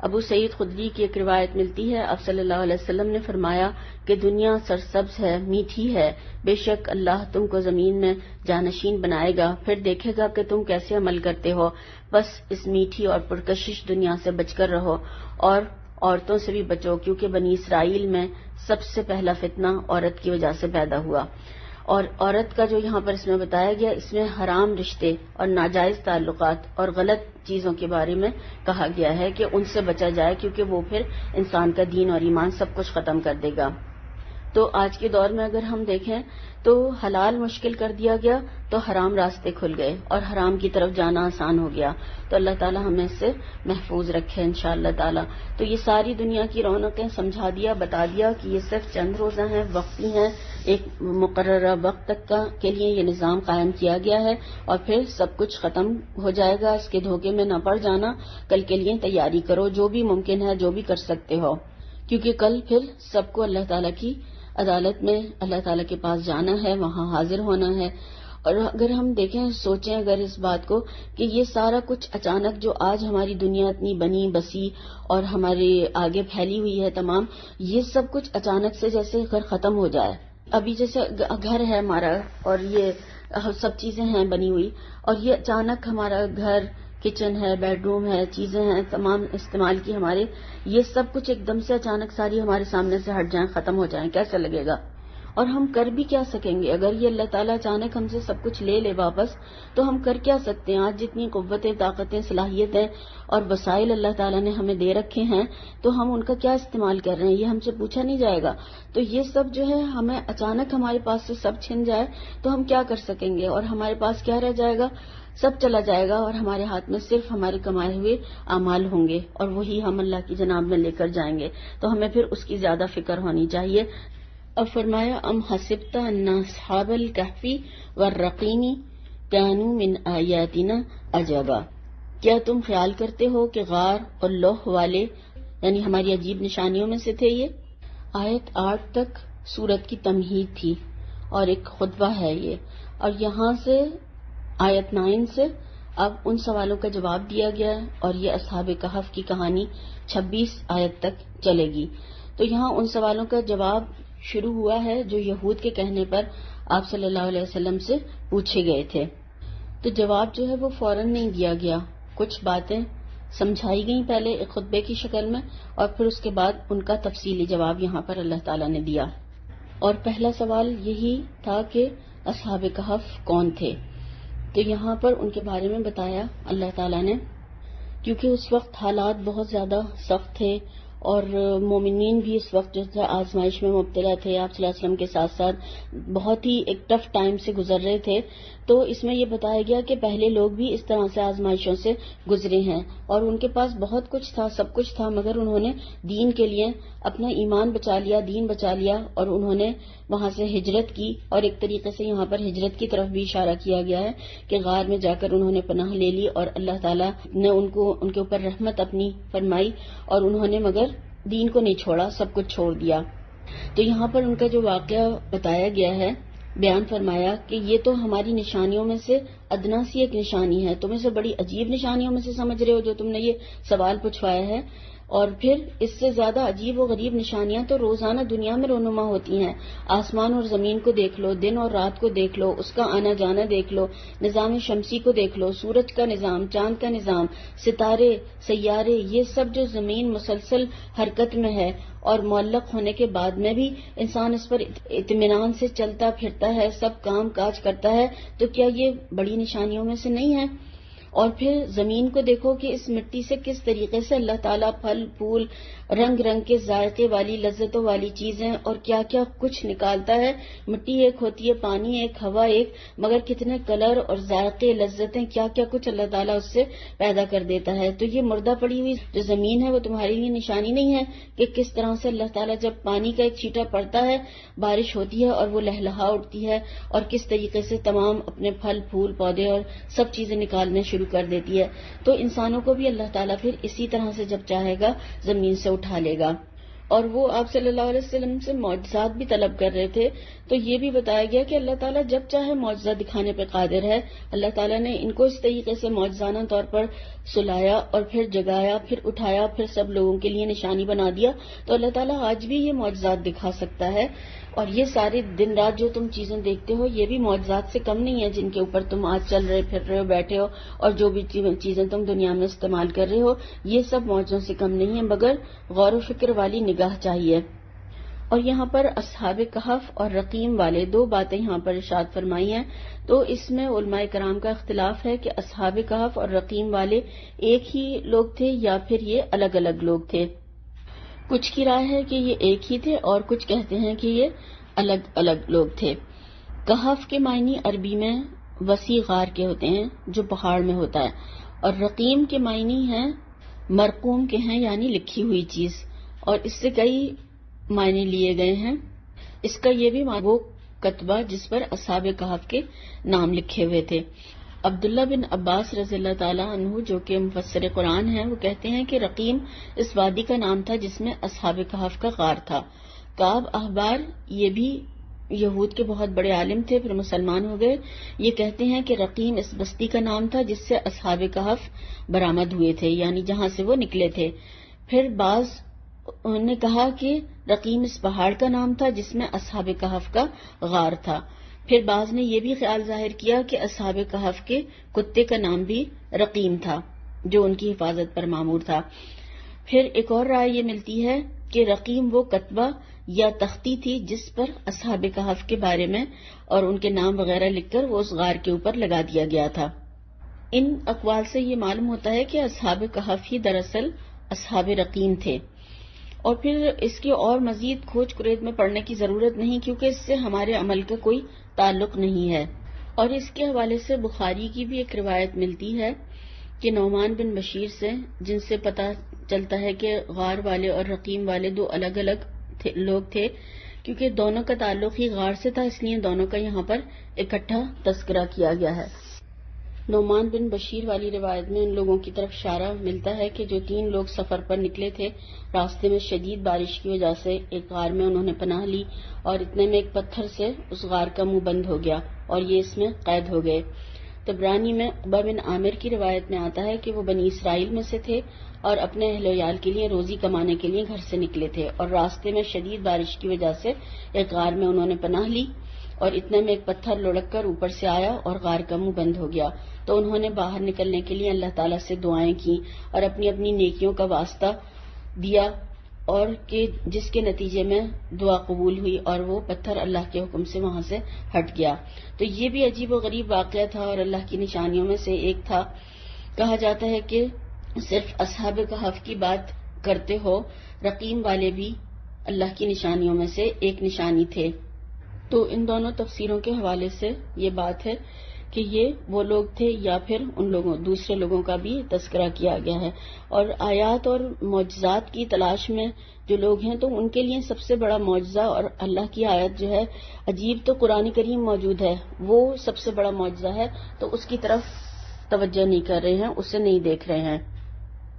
ابو سعید خدری کی ایک روایت ملتی ہے، آپ صلی اللہ علیہ وسلم نے فرمایا کہ دنیا سرسبز ہے، میٹھی ہے، بے شک اللہ تم کو زمین میں جانشین بنائے گا، پھر دیکھے گا کہ تم کیسے عمل کرتے ہو، بس اس میٹھی اور پرکشش دنیا سے بچ کر رہو، اور عورتوں سے بھی بچو، کیونکہ بنی اسرائیل میں سب سے پہلا فتنہ عورت کی وجہ سے پیدا ہوا۔ اور عورت کا جو یہاں پر اس میں بتایا گیا، اس میں حرام رشتے اور ناجائز تعلقات اور غلط چیزوں کے بارے میں کہا گیا ہے کہ ان سے بچا جائے، کیونکہ وہ پھر انسان کا دین اور ایمان سب کچھ ختم کر دے گا۔ تو آج کے دور میں اگر ہم دیکھیں تو حلال مشکل کر دیا گیا تو حرام راستے کھل گئے اور حرام کی طرف جانا آسان ہو گیا، تو اللہ تعالیٰ ہمیں اس سے محفوظ رکھے انشاءاللہ تعالیٰ۔ تو یہ ساری دنیا کی رونقیں سمجھا دیا، بتا دیا کہ یہ صرف چند روزہ ہیں، وقتی ہیں، ایک مقررہ وقت تک کے لیے یہ نظام قائم کیا گیا ہے، اور پھر سب کچھ ختم ہو جائے گا۔ اس کے دھوکے میں نہ پڑ جانا، کل کے لیے تیاری کرو، جو بھی ممکن ہے، جو بھی کر سکتے ہو، کیونکہ کل پھر سب کو اللہ تعالیٰ کی عدالت میں اللہ تعالیٰ کے پاس جانا ہے، وہاں حاضر ہونا ہے۔ اور اگر ہم دیکھیں، سوچیں اگر اس بات کو کہ یہ سارا کچھ اچانک جو آج ہماری دنیا اتنی بنی بسی اور ہمارے آگے پھیلی ہوئی ہے تمام، یہ سب کچھ اچانک سے جیسے اگر ختم ہو جائے، ابھی جیسے گھر ہے ہمارا اور یہ سب چیزیں ہیں بنی ہوئی، اور یہ اچانک ہمارا گھر، کچن ہے، بیڈ روم ہے، چیزیں ہیں تمام استعمال کی ہمارے، یہ سب کچھ ایک دم سے اچانک ساری ہمارے سامنے سے ہٹ جائیں، ختم ہو جائیں، کیسا لگے گا؟ اور ہم کر بھی کیا سکیں گے؟ اگر یہ اللہ تعالیٰ اچانک ہم سے سب کچھ لے لے واپس، تو ہم کر کیا سکتے ہیں؟ آج جتنی قوتیں، طاقتیں، صلاحیتیں اور وسائل اللہ تعالیٰ نے ہمیں دے رکھے ہیں، تو ہم ان کا کیا استعمال کر رہے ہیں؟ یہ ہم سے پوچھا نہیں جائے گا۔ تو یہ سب جو ہے ہمیں اچانک ہمارے پاس سے سب چھن جائے تو ہم کیا کر سکیں گے؟ اور ہمارے پاس کیا رہ جائے گا؟ سب چلا جائے گا، اور ہمارے ہاتھ میں صرف ہمارے کمائے ہوئے اعمال ہوں گے، اور وہی ہم اللہ کی جناب میں لے کر جائیں گے۔ تو ہمیں پھر اس کی زیادہ فکر ہونی چاہیے۔ اور فرمایا ام حسبت ان اصحاب الکہف والرقیم کانوا من آیاتنا عجبا، کیا تم خیال کرتے ہو کہ غار اور لوح والے یعنی ہماری عجیب نشانیوں میں سے تھے؟ یہ آیت 8 تک سورت کی تمہید تھی اور ایک خطبہ ہے یہ، اور یہاں سے آیت 9 سے اب ان سوالوں کا جواب دیا گیا ہے، اور یہ اصحاب کہف کی کہانی 26 آیت تک چلے گی۔ تو یہاں ان سوالوں کا جواب شروع ہوا ہے جو یہود کے کہنے پر آپ صلی اللہ علیہ وسلم سے پوچھے گئے تھے۔ تو جواب جو ہے وہ فوراً نہیں دیا گیا، کچھ باتیں سمجھائی گئیں پہلے ایک خطبے کی شکل میں، اور پھر اس کے بعد ان کا تفصیلی جواب یہاں پر اللہ تعالیٰ نے دیا۔ اور پہلا سوال یہی تھا کہ اصحاب کہف کون تھے؟ تو یہاں پر ان کے بارے میں بتایا اللہ تعالیٰ نے، کیونکہ اس وقت حالات بہت زیادہ سخت تھے اور مومنین بھی اس وقت جو تھا آزمائش میں مبتلا تھے، آپ صلی اللہ علیہ وسلم کے ساتھ ساتھ بہت ہی ایک ٹف ٹائم سے گزر رہے تھے۔ تو اس میں یہ بتایا گیا کہ پہلے لوگ بھی اس طرح سے آزمائشوں سے گزرے ہیں، اور ان کے پاس بہت کچھ تھا، سب کچھ تھا، مگر انہوں نے دین کے لیے اپنا ایمان بچا لیا، دین بچا لیا، اور انہوں نے وہاں سے ہجرت کی۔ اور ایک طریقے سے یہاں پر ہجرت کی طرف بھی اشارہ کیا گیا ہے کہ غار میں جا کر انہوں نے پناہ لے لی، اور اللہ تعالیٰ نے ان کے اوپر رحمت اپنی فرمائی، اور انہوں نے مگر دین کو نہیں چھوڑا، سب کچھ چھوڑ دیا۔ تو یہاں پر ان کا جو واقعہ بتایا گیا ہے، بیان فرمایا کہ یہ تو ہماری نشانیوں میں سے ادنا سی ایک نشانی ہے، تم اسے بڑی عجیب نشانیوں میں سے سمجھ رہے ہو جو تم نے یہ سوال پوچھوایا ہے۔ اور پھر اس سے زیادہ عجیب و غریب نشانیاں تو روزانہ دنیا میں رونما ہوتی ہیں. آسمان اور زمین کو دیکھ لو، دن اور رات کو دیکھ لو، اس کا آنا جانا دیکھ لو، نظام شمسی کو دیکھ لو، سورج کا نظام، چاند کا نظام، ستارے، سیارے، یہ سب جو زمین مسلسل حرکت میں ہے اور معلق ہونے کے بعد میں بھی انسان اس پر اطمینان سے چلتا پھرتا ہے، سب کام کاج کرتا ہے، تو کیا یہ بڑی نشانیوں میں سے نہیں ہے؟ اور پھر زمین کو دیکھو کہ اس مٹی سے کس طریقے سے اللہ تعالیٰ پھل پھول، رنگ رنگ کے ذائقے والی لذتوں والی چیزیں اور کیا کیا کچھ نکالتا ہے. مٹی ایک ہوتی ہے، پانی ایک، ہوا ایک، مگر کتنے کلر اور ذائقے، لذتیں، کیا کیا کچھ اللہ تعالیٰ اس سے پیدا کر دیتا ہے. تو یہ مردہ پڑی ہوئی جو زمین ہے وہ تمہارے لیے نشانی نہیں ہے کہ کس طرح سے اللہ تعالیٰ جب پانی کا ایک چھینٹا پڑتا ہے بارش ہوتی ہے اور وہ لہلہا اٹھتی ہے اور کس طریقے سے تمام اپنے پھل پھول پودے اور سب چیزیں نکالنے شروع کر دیتی ہے. تو انسانوں کو بھی اللہ تعالیٰ پھر اسی طرح سے جب چاہے گا زمین سے اٹھا لے گا. اور وہ آپ صلی اللہ علیہ وسلم سے معجزات بھی طلب کر رہے تھے، تو یہ بھی بتایا گیا کہ اللہ تعالیٰ جب چاہے معجزہ دکھانے پہ قادر ہے. اللہ تعالیٰ نے ان کو اس طریقے سے معجزانہ طور پر سلایا اور پھر جگایا، پھر اٹھایا، پھر سب لوگوں کے لیے نشانی بنا دیا. تو اللہ تعالیٰ آج بھی یہ معجزات دکھا سکتا ہے. اور یہ سارے دن رات جو تم چیزیں دیکھتے ہو یہ بھی معجزات سے کم نہیں ہے جن کے اوپر تم آج چل رہے پھر رہے ہو، بیٹھے ہو، اور جو بھی چیزیں تم دنیا میں استعمال کر رہے ہو یہ سب معجزوں سے کم نہیں ہیں، مگر غور و فکر والی نگاہ چاہیے. اور یہاں پر اصحاب کہف اور رقیم والے دو باتیں یہاں پر ارشاد فرمائی ہیں. تو اس میں علماء کرام کا اختلاف ہے کہ اصحاب کہف اور رقیم والے ایک ہی لوگ تھے یا پھر یہ الگ الگ لوگ تھے. کچھ کی رائے ہے کہ یہ ایک ہی تھے اور کچھ کہتے ہیں کہ یہ الگ الگ لوگ تھے. کہف کے معنی عربی میں وسیع غار کے ہوتے ہیں جو پہاڑ میں ہوتا ہے، اور رقیم کے معنی ہیں مرقوم کے ہیں یعنی لکھی ہوئی چیز، اور اس سے کئی معنی لیے گئے ہیں. اس کا یہ بھی وہ کتبہ جس پر اصحاب کہف کے نام لکھے ہوئے تھے. عبداللہ بن عباس رضی اللہ تعالیٰ عنہ جو کہ مفسر قرآن ہیں وہ کہتے ہیں کہ رقیم اس وادی کا نام تھا جس میں اصحاب کہف کا غار تھا. کعب احبار یہ بھی یہود کے بہت بڑے عالم تھے، پھر مسلمان ہو گئے. یہ کہتے ہیں کہ رقیم اس بستی کا نام تھا جس سے اصحاب کہف برآمد ہوئے تھے، یعنی جہاں سے وہ نکلے تھے. پھر بعض انہوں نے کہا کہ رقیم اس پہاڑ کا نام تھا جس میں اصحاب کہف کا غار تھا. پھر بعض نے یہ بھی خیال ظاہر کیا کہ اصحاب کہف کے کتے کا نام بھی رقیم تھا جو ان کی حفاظت پر مامور تھا. پھر ایک اور رائے یہ ملتی ہے کہ رقیم وہ کتبہ یا تختی تھی جس پر اصحاب کہف کے بارے میں اور ان کے نام وغیرہ لکھ کر وہ اس غار کے اوپر لگا دیا گیا تھا. ان اقوال سے یہ معلوم ہوتا ہے کہ اصحاب کہف ہی دراصل اصحاب رقیم تھے. اور پھر اس کی اور مزید کھوج کرید میں پڑھنے کی ضرورت نہیں کیونکہ اس سے ہمارے عمل کا کوئی تعلق نہیں ہے. اور اس کے حوالے سے بخاری کی بھی ایک روایت ملتی ہے کہ نعمان بن بشیر سے، جن سے پتہ چلتا ہے کہ غار والے اور رقیم والے دو الگ الگ لوگ تھے، کیونکہ دونوں کا تعلق ہی غار سے تھا اس لیے دونوں کا یہاں پر اکٹھا تذکرہ کیا گیا ہے. نعمان بن بشیر والی روایت میں ان لوگوں کی طرف اشارہ ملتا ہے کہ جو 3 لوگ سفر پر نکلے تھے، راستے میں شدید بارش کی وجہ سے ایک غار میں انہوں نے پناہ لی اور اتنے میں ایک پتھر سے اس غار کا منہ بند ہو گیا اور یہ اس میں قید ہو گئے. طبرانی میں عقبہ بن عامر کی روایت میں آتا ہے کہ وہ بنی اسرائیل میں سے تھے اور اپنے اہل و عیال کے لیے روزی کمانے کے لیے گھر سے نکلے تھے اور راستے میں شدید بارش کی وجہ سے ایک غار میں انہوں نے پناہ لی اور اتنے میں ایک پتھر لڑک کر اوپر سے آیا اور غار کا منہ بند ہو گیا. تو انہوں نے باہر نکلنے کے لیے اللہ تعالیٰ سے دعائیں کی اور اپنی اپنی نیکیوں کا واسطہ دیا اور کہ جس کے نتیجے میں دعا قبول ہوئی اور وہ پتھر اللہ کے حکم سے وہاں سے ہٹ گیا. تو یہ بھی عجیب و غریب واقعہ تھا اور اللہ کی نشانیوں میں سے ایک تھا. کہا جاتا ہے کہ صرف اصحاب کہف کی بات کرتے ہو، رقیم والے بھی اللہ کی نشانیوں میں سے ایک نشانی تھے. تو ان دونوں تفسیروں کے حوالے سے یہ بات ہے کہ یہ وہ لوگ تھے یا پھر ان لوگوں دوسرے لوگوں کا بھی تذکرہ کیا گیا ہے. اور آیات اور معجزات کی تلاش میں جو لوگ ہیں تو ان کے لیے سب سے بڑا معجزہ اور اللہ کی آیت جو ہے عجیب تو قرآن کریم موجود ہے، وہ سب سے بڑا معجزہ ہے، تو اس کی طرف توجہ نہیں کر رہے ہیں، اسے نہیں دیکھ رہے ہیں.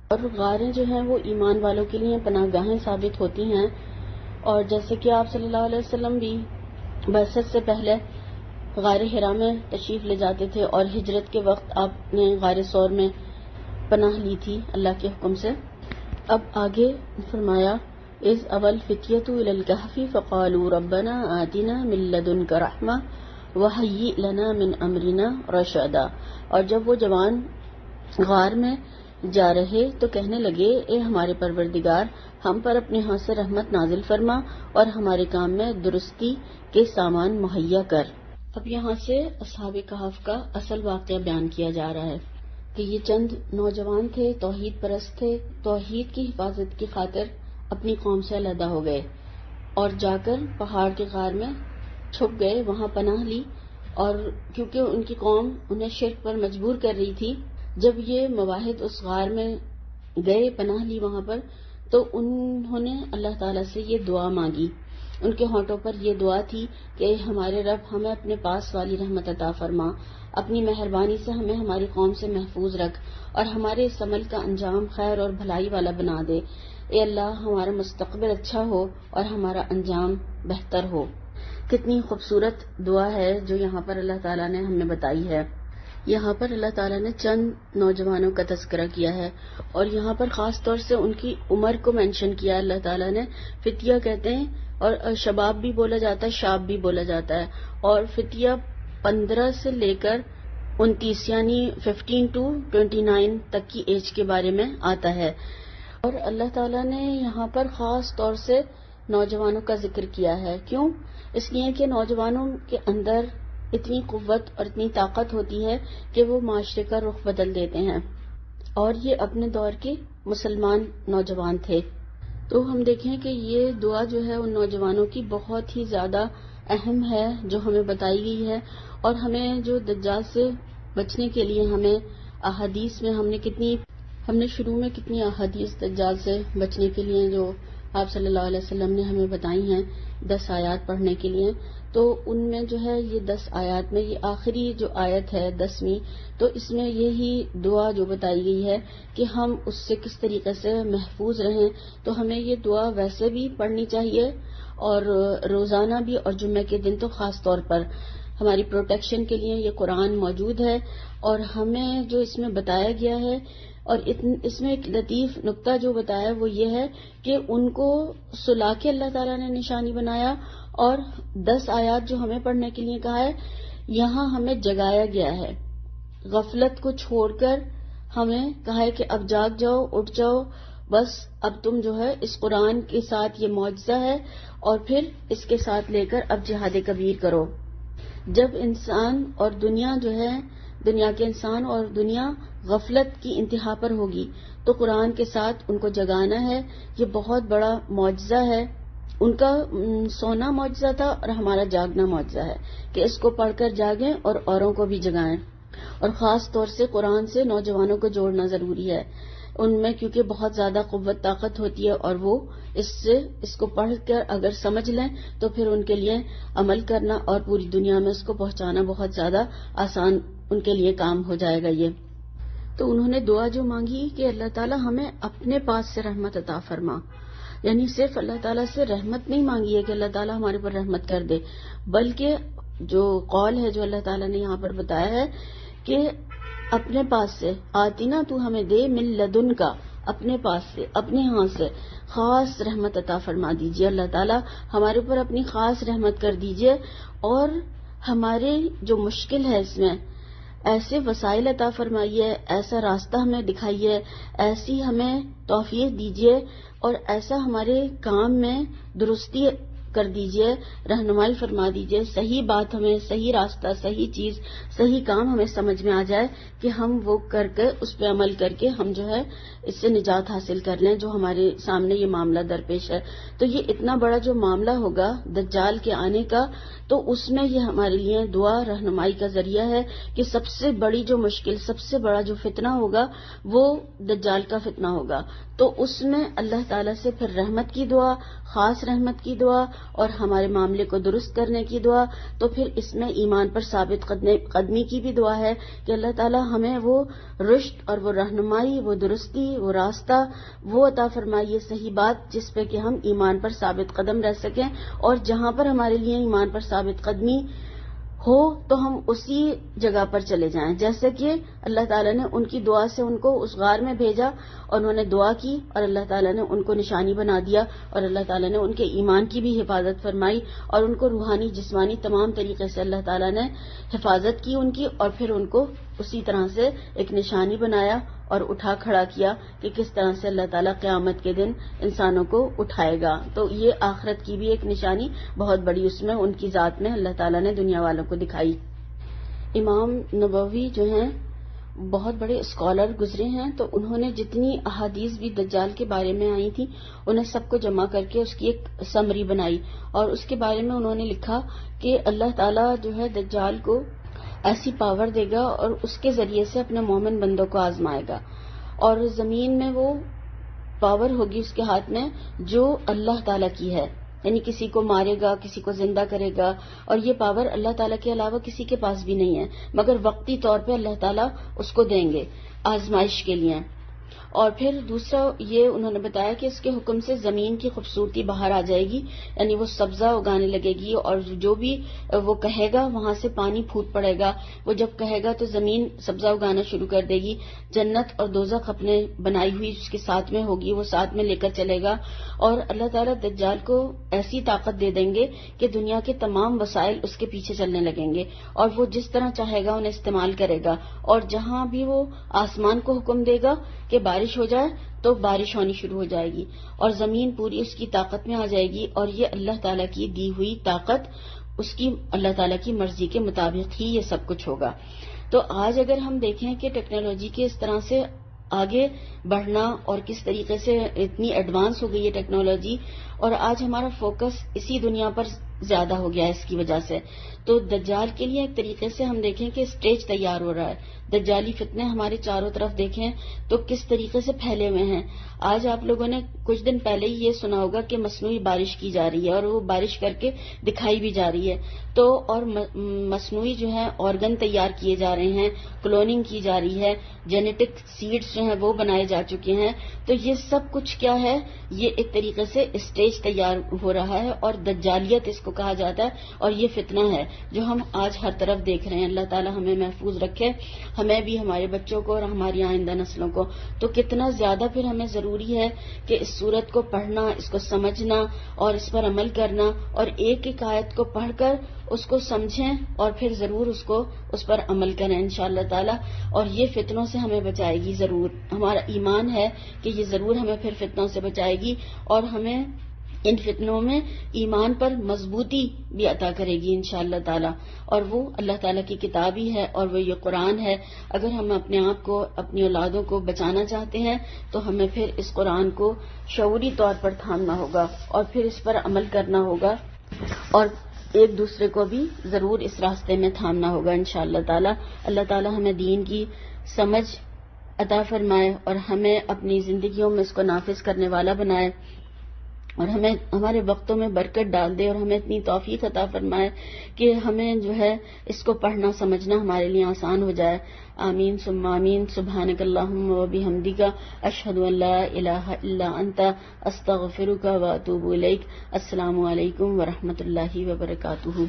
اور غاریں جو ہیں وہ ایمان والوں کے لیے پناہ گاہیں ثابت ہوتی ہیں. اور جیسے کہ آپ صلی اللہ علیہ وسلم بھی بعثت سے پہلے غار حرا میں تشریف لے جاتے تھے اور ہجرت کے وقت آپ نے غار ثور میں پناہ لی تھی اللہ کے حکم سے. اب آگے فرمایا اذ اول فتیۃ الی الکہف فقالوا ربنا آتنا من لدنک رحمہ وہیئ لنا من امرنا رشدا، اور جب وہ جوان غار میں جا رہے تو کہنے لگے اے ہمارے پروردگار، ہم پر اپنے ہاں سے رحمت نازل فرما اور ہمارے کام میں درستی کے سامان مہیا کر۔ اب یہاں سے اصحاب کہف کا اصل واقعہ بیان کیا جا رہا ہے کہ یہ چند نوجوان تھے، توحید پرست تھے، توحید کی حفاظت کی خاطر اپنی قوم سے علیحدہ ہو گئے اور جا کر پہاڑ کے غار میں چھپ گئے، وہاں پناہ لی، اور کیونکہ ان کی قوم انہیں شرک پر مجبور کر رہی تھی، جب یہ مواحد اس غار میں گئے، پناہ لی وہاں پر، تو انہوں نے اللہ تعالیٰ سے یہ دعا مانگی۔ ان کے ہونٹوں پر یہ دعا تھی کہ ہمارے رب ہمیں اپنے پاس والی رحمت عطا فرما، اپنی مہربانی سے ہمیں ہماری قوم سے محفوظ رکھ اور ہمارے اس عمل کا انجام خیر اور بھلائی والا بنا دے۔ اے اللہ، ہمارا مستقبل اچھا ہو اور ہمارا انجام بہتر ہو۔ کتنی خوبصورت دعا ہے جو یہاں پر اللہ تعالیٰ نے ہمیں بتائی ہے۔ یہاں پر اللہ تعالیٰ نے چند نوجوانوں کا تذکرہ کیا ہے اور یہاں پر خاص طور سے ان کی عمر کو مینشن کیا اللہ تعالیٰ نے۔ فتیہ کہتے ہیں اور شباب بھی بولا جاتا ہے، شاب بھی بولا جاتا ہے، اور فتیہ 15 سے لے کر 29 یعنی 15 to 29 تک کی ایج کے بارے میں آتا ہے۔ اور اللہ تعالیٰ نے یہاں پر خاص طور سے نوجوانوں کا ذکر کیا ہے۔ کیوں؟ اس لیے کہ نوجوانوں کے اندر اتنی قوت اور اتنی طاقت ہوتی ہے کہ وہ معاشرے کا رخ بدل دیتے ہیں، اور یہ اپنے دور کے مسلمان نوجوان تھے۔ تو ہم دیکھیں کہ یہ دعا جو ہے ان نوجوانوں کی بہت ہی زیادہ اہم ہے جو ہمیں بتائی گئی ہے، اور ہمیں جو دجال سے بچنے کے لیے ہمیں احادیث میں ہم نے شروع میں کتنی احادیث دجال سے بچنے کے لیے جو آپ صلی اللہ علیہ وسلم نے ہمیں بتائی ہیں 10 آیات پڑھنے کے لیے، تو ان میں جو ہے یہ 10 آیات میں یہ آخری جو آیت ہے 10ویں، تو اس میں یہی دعا جو بتائی گئی ہے کہ ہم اس سے کس طریقے سے محفوظ رہیں۔ تو ہمیں یہ دعا ویسے بھی پڑھنی چاہیے اور روزانہ بھی، اور جمعہ کے دن تو خاص طور پر ہماری پروٹیکشن کے لیے یہ قرآن موجود ہے۔ اور ہمیں جو اس میں بتایا گیا ہے، اور اس میں ایک لطیف نقطہ جو بتایا وہ یہ ہے کہ ان کو سلا کے اللہ تعالیٰ نے نشانی بنایا، اور 10 آیات جو ہمیں پڑھنے کے لیے کہا ہے یہاں ہمیں جگایا گیا ہے، غفلت کو چھوڑ کر ہمیں کہا ہے کہ اب جاگ جاؤ، اٹھ جاؤ، بس اب تم جو ہے اس قرآن کے ساتھ یہ معجزہ ہے اور پھر اس کے ساتھ لے کر اب جہاد کبیر کرو۔ جب انسان اور دنیا جو ہے، دنیا کے انسان اور دنیا غفلت کی انتہا پر ہوگی تو قرآن کے ساتھ ان کو جگانا ہے۔ یہ بہت بڑا معجزہ ہے۔ ان کا سونا معجزہ تھا اور ہمارا جاگنا معجزہ ہے کہ اس کو پڑھ کر جاگیں اور اوروں کو بھی جگائیں، اور خاص طور سے قرآن سے نوجوانوں کو جوڑنا ضروری ہے ان میں، کیونکہ بہت زیادہ قوت طاقت ہوتی ہے، اور وہ اس کو پڑھ کر اگر سمجھ لیں تو پھر ان کے لیے عمل کرنا اور پوری دنیا میں اس کو پہنچانا بہت زیادہ آسان ان کے لیے کام ہو جائے گا۔ یہ تو انہوں نے دعا جو مانگی کہ اللہ تعالیٰ ہمیں اپنے پاس سے رحمت عطا فرما، یعنی صرف اللہ تعالیٰ سے رحمت نہیں مانگی ہے کہ اللہ تعالیٰ ہمارے پر رحمت کر دے، بلکہ جو قول ہے جو اللہ تعالیٰ نے یہاں پر بتایا ہے کہ اپنے پاس سے آتینا، تو ہمیں دے، من لدن کا، اپنے پاس سے، اپنے ہاں سے خاص رحمت عطا فرما دیجئے۔ اللہ تعالیٰ ہمارے اوپر اپنی خاص رحمت کر دیجئے، اور ہمارے جو مشکل ہے اس میں ایسے وسائل عطا فرمائیے، ایسا راستہ ہمیں دکھائیے، ایسی ہمیں توفیق دیجئے، اور ایسا ہمارے کام میں درستی کر دیجئے، رہنمائی فرما دیجئے، صحیح بات ہمیں، صحیح راستہ، صحیح چیز، صحیح کام ہمیں سمجھ میں آ جائے کہ ہم وہ کر کے اس پہ عمل کر کے ہم جو ہے اس سے نجات حاصل کر لیں جو ہمارے سامنے یہ معاملہ درپیش ہے۔ تو یہ اتنا بڑا جو معاملہ ہوگا دجال کے آنے کا، تو اس میں یہ ہمارے لیے دعا رہنمائی کا ذریعہ ہے کہ سب سے بڑی جو مشکل، سب سے بڑا جو فتنہ ہوگا وہ دجال کا فتنہ ہوگا، تو اس میں اللہ تعالیٰ سے پھر رحمت کی دعا، خاص رحمت کی دعا، اور ہمارے معاملے کو درست کرنے کی دعا، تو پھر اس میں ایمان پر ثابت قدمی کی بھی دعا ہے کہ اللہ تعالیٰ ہمیں وہ رشد اور وہ رہنمائی، وہ درستی، وہ راستہ وہ عطا فرمائیے، صحیح بات جس پہ کہ ہم ایمان پر ثابت قدم رہ سکیں، اور جہاں پر ہمارے لیے ایمان پر ثابت قدمی ہو تو ہم اسی جگہ پر چلے جائیں. جیسے کہ اللہ تعالیٰ نے ان کی دعا سے ان کو اس غار میں بھیجا اور انہوں نے دعا کی اور اللہ تعالیٰ نے ان کو نشانی بنا دیا اور اللہ تعالیٰ نے ان کے ایمان کی بھی حفاظت فرمائی اور ان کو روحانی جسمانی تمام طریقے سے اللہ تعالیٰ نے حفاظت کی ان کی، اور پھر ان کو اسی طرح سے ایک نشانی بنایا اور اٹھا کھڑا کیا کہ کس طرح سے اللہ تعالیٰ قیامت کے دن انسانوں کو اٹھائے گا. تو یہ آخرت کی بھی ایک نشانی بہت بڑی اس میں ان کی ذات میں اللہ تعالیٰ نے دنیا والوں کو دکھائی. امام نبوی جو ہیں بہت بڑے اسکالر گزرے ہیں، تو انہوں نے جتنی احادیث بھی دجال کے بارے میں آئی تھیں انہیں سب کو جمع کر کے اس کی ایک سمری بنائی، اور اس کے بارے میں انہوں نے لکھا کہ اللہ تعالیٰ جو ہے دجال کو ایسی پاور دے گا اور اس کے ذریعے سے اپنے مومن بندوں کو آزمائے گا، اور زمین میں وہ پاور ہوگی اس کے ہاتھ میں جو اللہ تعالیٰ کی ہے، یعنی کسی کو مارے گا، کسی کو زندہ کرے گا، اور یہ پاور اللہ تعالیٰ کے علاوہ کسی کے پاس بھی نہیں ہے، مگر وقتی طور پہ اللہ تعالیٰ اس کو دیں گے آزمائش کے لیے. اور پھر دوسرا یہ انہوں نے بتایا کہ اس کے حکم سے زمین کی خوبصورتی باہر آ جائے گی، یعنی وہ سبزہ اگانے لگے گی، اور جو بھی وہ کہے گا وہاں سے پانی پھوٹ پڑے گا. وہ جب کہے گا تو زمین سبزہ اگانا شروع کر دے گی. جنت اور دوزخ اپنے بنائی ہوئی اس کے ساتھ میں ہوگی، وہ ساتھ میں لے کر چلے گا. اور اللہ تعالیٰ دجال کو ایسی طاقت دے دیں گے کہ دنیا کے تمام وسائل اس کے پیچھے چلنے لگیں گے، اور وہ جس طرح چاہے گا انہیں استعمال کرے گا. اور جہاں بھی وہ آسمان کو حکم دے گا کہ بارش ہو جائے تو بارش ہونی شروع ہو جائے گی، اور زمین پوری اس کی طاقت میں آ جائے گی. اور یہ اللہ تعالیٰ کی دی ہوئی طاقت، اس کی اللہ تعالیٰ کی مرضی کے مطابق ہی یہ سب کچھ ہوگا. تو آج اگر ہم دیکھیں کہ ٹیکنالوجی کے اس طرح سے آگے بڑھنا اور کس طریقے سے اتنی ایڈوانس ہو گئی ہے ٹیکنالوجی، اور آج ہمارا فوکس اسی دنیا پر زیادہ ہو گیا ہے اس کی وجہ سے، تو دجال کے لیے ایک طریقے سے ہم دیکھیں کہ اسٹیج تیار ہو رہا ہے. دجالی فتنے ہمارے چاروں طرف دیکھیں تو کس طریقے سے پھیلے ہوئے ہیں. آج آپ لوگوں نے کچھ دن پہلے ہی یہ سنا ہوگا کہ مصنوعی بارش کی جا رہی ہے، اور وہ بارش کر کے دکھائی بھی جا رہی ہے. تو اور مصنوعی جو ہے آرگن تیار کیے جا رہے ہیں، کلوننگ کی جا رہی ہے، جینیٹک سیڈز جو ہیں وہ بنائے جا چکے ہیں. تو یہ سب کچھ کیا ہے؟ یہ ایک طریقے سے اسٹیج تیار ہو رہا ہے، اور دجالیت اس کو کہا جاتا ہے. اور یہ فتنہ ہے جو ہم آج ہر طرف دیکھ رہے ہیں. اللہ تعالی ہمیں محفوظ رکھے، ہمیں بھی، ہمارے بچوں کو اور ہماری آئندہ نسلوں کو. تو کتنا زیادہ پھر ہمیں ضروری ہے کہ اس سورت کو پڑھنا، اس کو سمجھنا اور اس پر عمل کرنا، اور ایک ایک آیت کو پڑھ کر اس کو سمجھیں اور پھر ضرور اس پر عمل کریں انشاءاللہ تعالی. اور یہ فتنوں سے ہمیں بچائے گی ضرور. ہمارا ایمان ہے کہ یہ ضرور ہمیں پھر فتنوں سے بچائے گی، اور ہمیں ان فتنوں میں ایمان پر مضبوطی بھی عطا کرے گی انشاءاللہ تعالی. اور وہ اللہ تعالیٰ کی کتاب ہی ہے، اور وہ یہ قرآن ہے. اگر ہم اپنے آپ کو، اپنی اولادوں کو بچانا چاہتے ہیں تو ہمیں پھر اس قرآن کو شعوری طور پر تھامنا ہوگا اور پھر اس پر عمل کرنا ہوگا، اور ایک دوسرے کو بھی ضرور اس راستے میں تھامنا ہوگا انشاءاللہ تعالی. اللہ تعالی ہمیں دین کی سمجھ عطا فرمائے اور ہمیں اپنی زندگیوں میں اس کو نافذ کرنے والا بنائے، اور ہمیں ہمارے وقتوں میں برکت ڈال دے، اور ہمیں اتنی توفیق عطا فرمائے کہ ہمیں جو ہے اس کو پڑھنا سمجھنا ہمارے لیے آسان ہو جائے. آمین ثم آمین. سبحانک اللہم و بحمدک، اشہد ان لا الہ الا انت، استغفرک و اتوب الیک. السلام علیکم ورحمۃ اللہ وبرکاتہ.